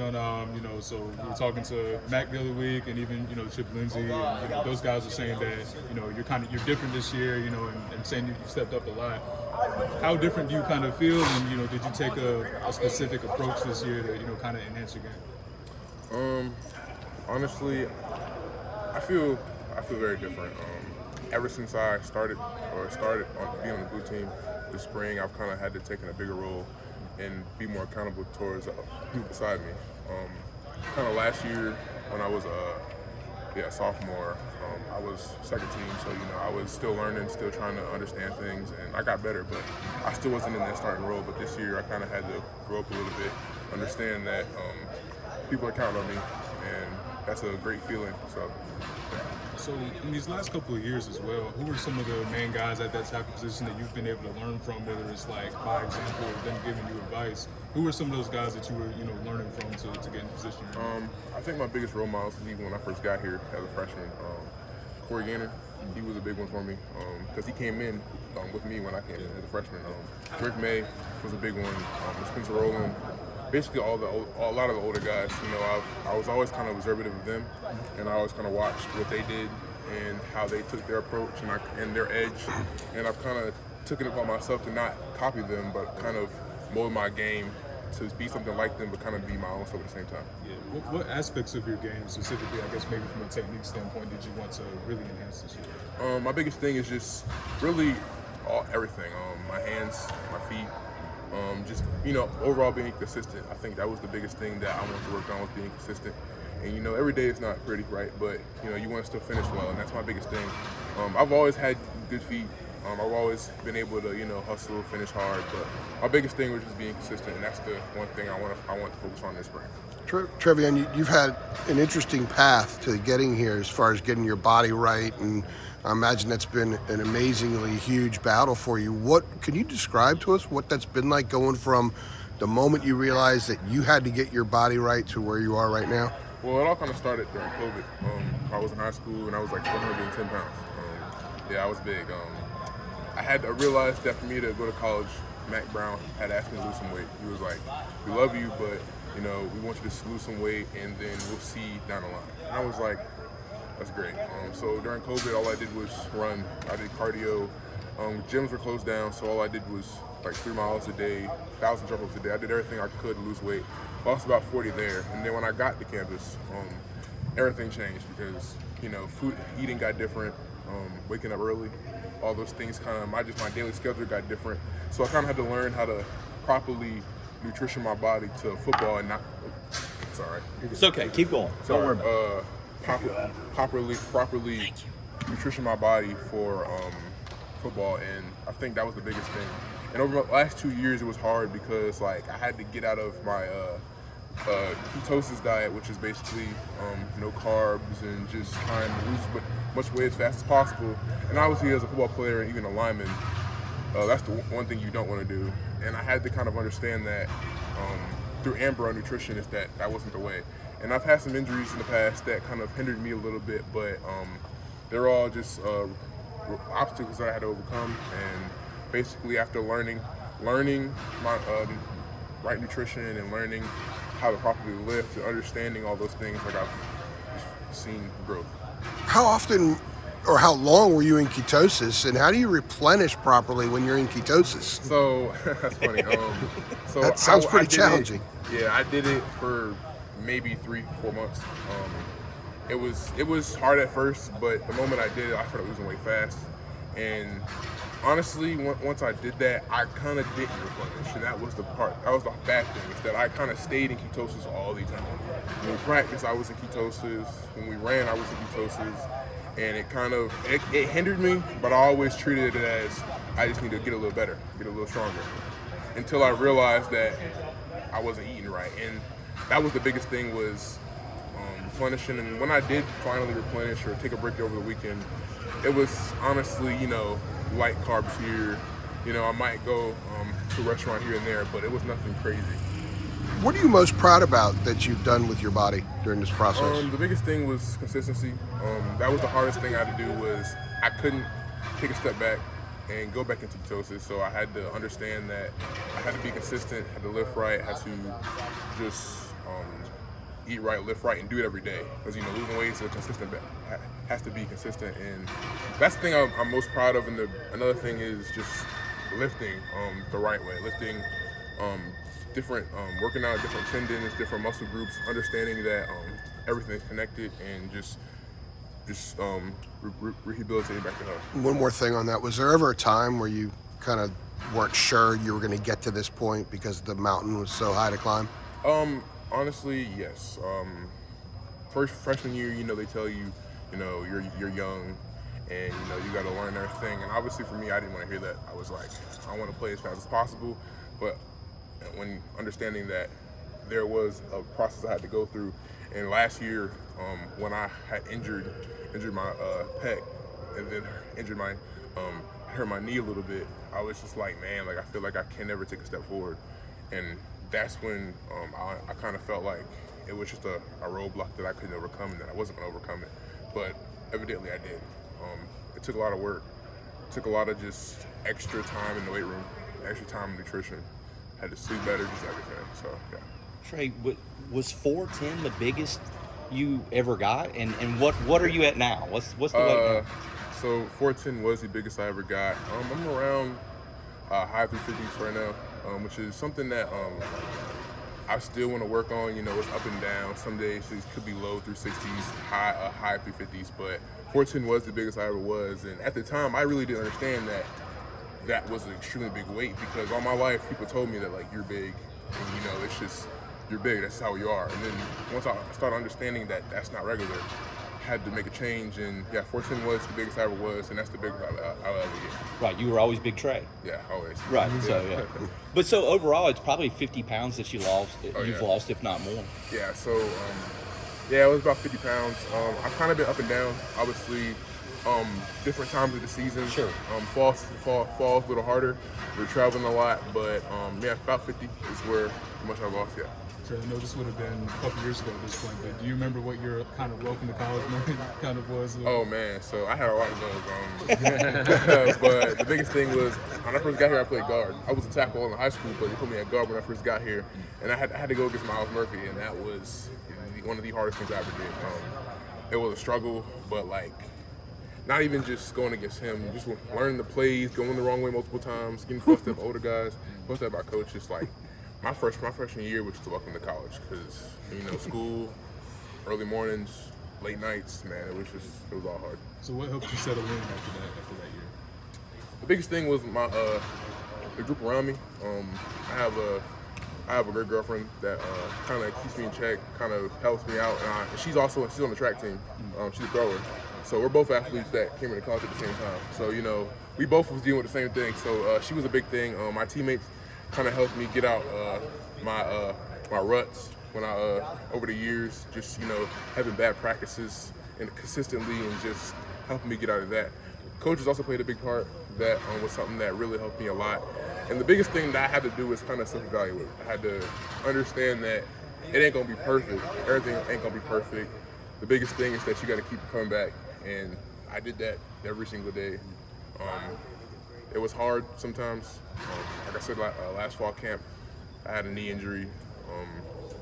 So we were talking to Mac the other week, and even Chip Lindsey, and those guys are saying that you're different this year, and saying you stepped up a lot. How different do you kind of feel, and did you take a specific approach this year to kind of enhance your game? Honestly, I feel very different. Ever since I started on being on the blue team this spring, I've kind of had to take in a bigger role and be more accountable towards people beside me. Kind of last year when I was a sophomore, I was second team, so I was still learning, still trying to understand things, and I got better, but I still wasn't in that starting role. But this year, I kind of had to grow up a little bit, understand that people are counting on me, and that's a great feeling. So in these last couple of years as well, who are some of the main guys at that type of position that you've been able to learn from, whether it's like by example or them giving you advice? Who are some of those guys that you were learning from to get in position? I think my biggest role models was even when I first got here as a freshman. Corey Gaynor, he was a big one for me because he came in with me when I came in as a freshman. Rick May was a big one. Spencer Rowland. Basically, a lot of the older guys. I was always kind of observative of them, and I always kind of watched what they did and how they took their approach and their edge. And I've kind of took it upon myself to not copy them, but kind of mold my game to be something like them, but kind of be my own self at the same time. Yeah. What aspects of your game specifically, I guess maybe from a technique standpoint, did you want to really enhance this year? My biggest thing is just really everything. My hands, my feet. Just overall being consistent. I think that was the biggest thing that I wanted to work on, was being consistent. And every day is not pretty, right? But you want to still finish well, and that's my biggest thing. I've always had good feet. I've always been able to hustle, finish hard. But my biggest thing was just being consistent, and that's the one thing I want to focus on this spring. Trevyon, you've had an interesting path to getting here as far as getting your body right, and I imagine that's been an amazingly huge battle for you. What can you describe to us what that's been like, going from the moment you realized that you had to get your body right to where you are right now? Well, it all kind of started during COVID. I was in high school and I was like 410 pounds. I was big. I realized that for me to go to college, Mac Brown had asked me to lose some weight. He was like, "We love you, but we want you to lose some weight, and then we'll see down the line." And I was like, that's great. So during COVID, all I did was run. I did cardio. Gyms were closed down, so all I did was like 3 miles a day, 1,000 jump-ups a day. I did everything I could to lose weight. Lost about 40 there. And then when I got to campus, everything changed because, food eating got different, waking up early, all those things my daily schedule got different. So I kind of had to learn how to properly nutrition my body to football and not, sorry. It's okay, keep going. Don't worry about it. Properly nutrition my body for football, and I think that was the biggest thing. And over the last 2 years, it was hard because I had to get out of my ketosis diet, which is basically no carbs and just trying to lose as much weight as fast as possible. And obviously, as a football player and even a lineman, that's the one thing you don't want to do. And I had to kind of understand that through Amber nutrition is that wasn't the way. And I've had some injuries in the past that kind of hindered me a little bit, but they're all just obstacles that I had to overcome. And basically, after learning my right nutrition and learning how to properly lift and understanding all those things, I've just seen growth. How often or how long were you in ketosis, and how do you replenish properly when you're in ketosis? So that's funny. So that sounds pretty challenging. I did it for maybe 3-4 months. It was hard at first, but the moment I did it, I started losing weight fast. And honestly, once I did that, I kind of didn't replenish, and that was the bad thing, is that I kind of stayed in ketosis all the time. When we practiced, I was in ketosis. When we ran, I was in ketosis. And it hindered me, but I always treated it as I just need to get a little better, get a little stronger. Until I realized that I wasn't eating right. And that was the biggest thing, was replenishing. And when I did finally replenish or take a break over the weekend, it was honestly, light carbs here. I might go to a restaurant here and there, but it was nothing crazy. What are you most proud about that you've done with your body during this process? The biggest thing was consistency. That was the hardest thing I had to do, was I couldn't take a step back and go back into ketosis. So I had to understand that I had to be consistent, had to lift right, had to just eat right, lift right, and do it every day. Because losing weight is has to be consistent, and that's the thing I'm most proud of. And another thing is just lifting the right way, lifting different, working out different tendons, different muscle groups, understanding that everything's connected, and just rehabilitating back to health. One more thing on that. Was there ever a time where you kind of weren't sure you were going to get to this point because the mountain was so high to climb? Honestly, yes. Freshman year, they tell you, you're young, and you got to learn everything. And obviously, for me, I didn't want to hear that. I was like, I want to play as fast as possible. But when understanding that there was a process I had to go through, and last year, when I had injured my pec, and then hurt my knee a little bit, I was just like, man, like I feel like I can never take a step forward. And that's when I kind of felt like it was just a roadblock that I couldn't overcome, and that I wasn't going to overcome it. But evidently I did. It took a lot of work. It took a lot of just extra time in the weight room, extra time in nutrition. Had to sleep better, just everything. So, yeah. Trey, was 410 the biggest you ever got? And what are you at now? What's the weight now? So 410 was the biggest I ever got. I'm around high 350s right now, which is something that I still want to work on. It's up and down. Some days it could be low 360s, high 350s, but 410 was the biggest I ever was. And at the time, I really didn't understand that was an extremely big weight, because all my life people told me that, like, you're big, and it's just, you're big, that's how you are. And then once I started understanding that that's not regular, had to make a change, and 410 was the biggest I ever was, and that's the biggest I'll ever get. Right, you were always Big Trey. Yeah, always. Right, so yeah. But so overall, it's probably 50 pounds that you've lost, if not more. Yeah, so it was about 50 pounds. I've kind of been up and down, obviously. Different times of the season. Sure. Fall's a little harder. We're traveling a lot, but about 50 is where how much I lost. Yeah. So I know this would have been a couple years ago at this point, but do you remember what your kind of welcome to college moment kind of was? Oh man, so I had a lot of those. But the biggest thing was when I first got here, I played guard. I was a tackle in high school, but they put me at guard when I first got here, and I had to go against Miles Murphy, and that was one of the hardest things I ever did. It was a struggle, but like, not even just going against him, just learning the plays, going the wrong way multiple times, getting fussed at by older guys, fussed at by coaches. Like my freshman year was just a welcome to college, because school, early mornings, late nights, man, it was all hard. So what helped you settle in after that year? The biggest thing was the group around me. I have a great girlfriend that kind of keeps me in check, kind of helps me out, and she's on the track team. She's a thrower. So we're both athletes that came into college at the same time. So, we both was dealing with the same thing. So she was a big thing. My teammates kind of helped me get out my ruts when over the years, just, having bad practices and consistently, and just helping me get out of that. Coaches also played a big part. That was something that really helped me a lot. And the biggest thing that I had to do was kind of self-evaluate. I had to understand that it ain't gonna be perfect. Everything ain't gonna be perfect. The biggest thing is that you got to keep coming back. And I did that every single day. It was hard sometimes. Like I said, last fall camp, I had a knee injury,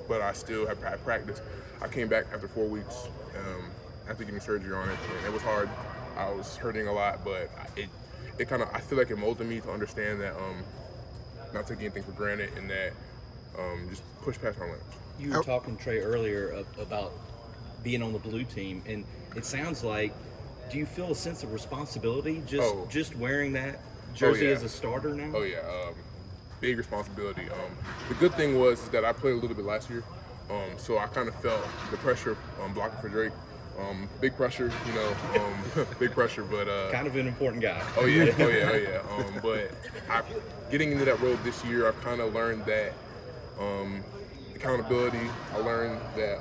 but I still had practice. I came back after 4 weeks after getting surgery on it, and it was hard. I was hurting a lot, but I feel like it molded me to understand that not taking anything for granted, and that just push past my limits. You were talking, Trey, earlier about being on the blue team, and it sounds like, do you feel a sense of responsibility just wearing that jersey as a starter now? Oh yeah, big responsibility. The good thing was that I played a little bit last year, so I kind of felt the pressure blocking for Drake. Big pressure, big pressure, but kind of an important guy. Oh yeah. But getting into that role this year, I've kind of learned that accountability. I learned that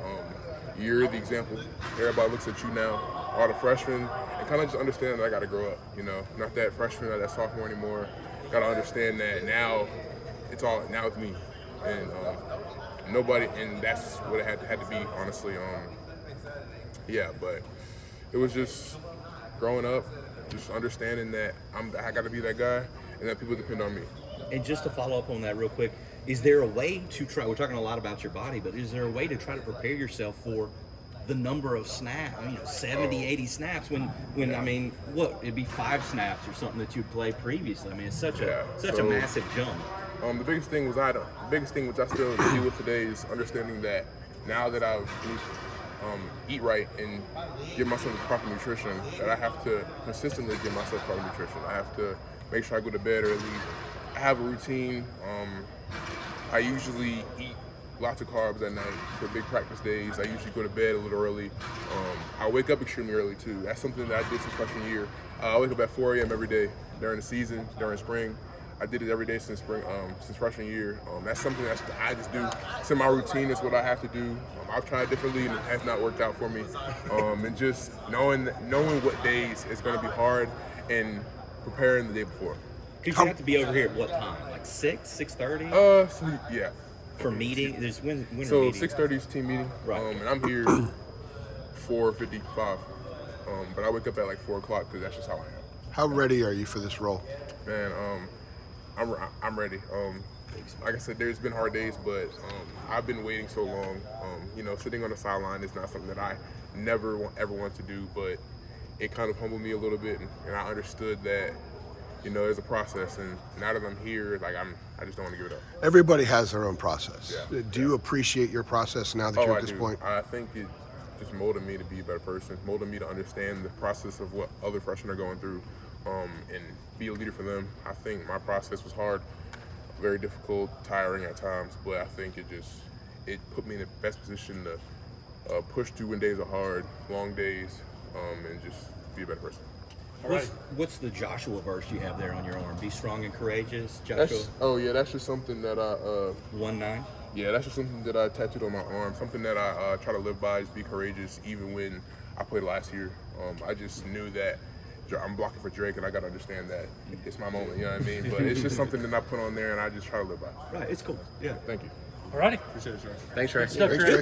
you're the example. Everybody looks at you now, all the freshmen, and kind of just understand that I got to grow up. Not that freshman, not that sophomore anymore. Got to understand that now it's me, and nobody, and that's what it had to be, honestly. But it was just growing up, just understanding that I got to be that guy, and that people depend on me. And just to follow up on that real quick, Is there a way to try? We're talking a lot about your body, but is there a way to try to prepare yourself for the number of snaps? 70, 80 snaps. When I mean, what it'd be 5 snaps or something that you'd play previously. I mean, it's such a massive jump. The biggest thing which I still deal with today is understanding that now that I've eat right and give myself the proper nutrition, that I have to consistently give myself proper nutrition. I have to make sure I go to bed early. I have a routine. I usually eat lots of carbs at night for big practice days. I usually go to bed a little early. I wake up extremely early too. That's something that I did since freshman year. I wake up at 4 a.m. every day during the season, during spring. I did it every day since freshman year. That's something that I just do. It's in my routine. It's what I have to do. I've tried differently and it has not worked out for me. And just knowing what days it's going to be hard and preparing the day before. Because you have to be over here at what time? Like 6:30? So, yeah. For meeting? There's when So meeting? 6:30 is team meeting. Right. And I'm here 4:55. But I wake up at like 4 o'clock because that's just how I am. How ready are you for this role? Man, I'm ready. Like I said, there's been hard days, but I've been waiting so long. Sitting on the sideline is not something that I ever want to do, but it kind of humbled me a little bit, and I understood that, there's a process, and now that I'm here, like I just don't want to give it up. Everybody has their own process. Yeah. Do you appreciate your process now that you're at this point? I think it just molded me to be a better person, molded me to understand the process of what other freshmen are going through, and be a leader for them. I think my process was hard, very difficult, tiring at times, but I think it put me in the best position to push through when days are hard, long days, and just be a better person. What's the Joshua verse you have there on your arm? Be strong and courageous, Joshua. That's just something that I 1-9. Yeah, that's just something that I tattooed on my arm. Something that I try to live by is be courageous. Even when I played last year, I just knew that I'm blocking for Drake, and I got to understand that it's my moment. You know what I mean? But it's just something that I put on there, and I just try to live by. Right, it's cool. Yeah. Thank you. Alrighty. Appreciate it, Trey. Thanks, Trey. Good stuff, Thanks, Trey. Trey.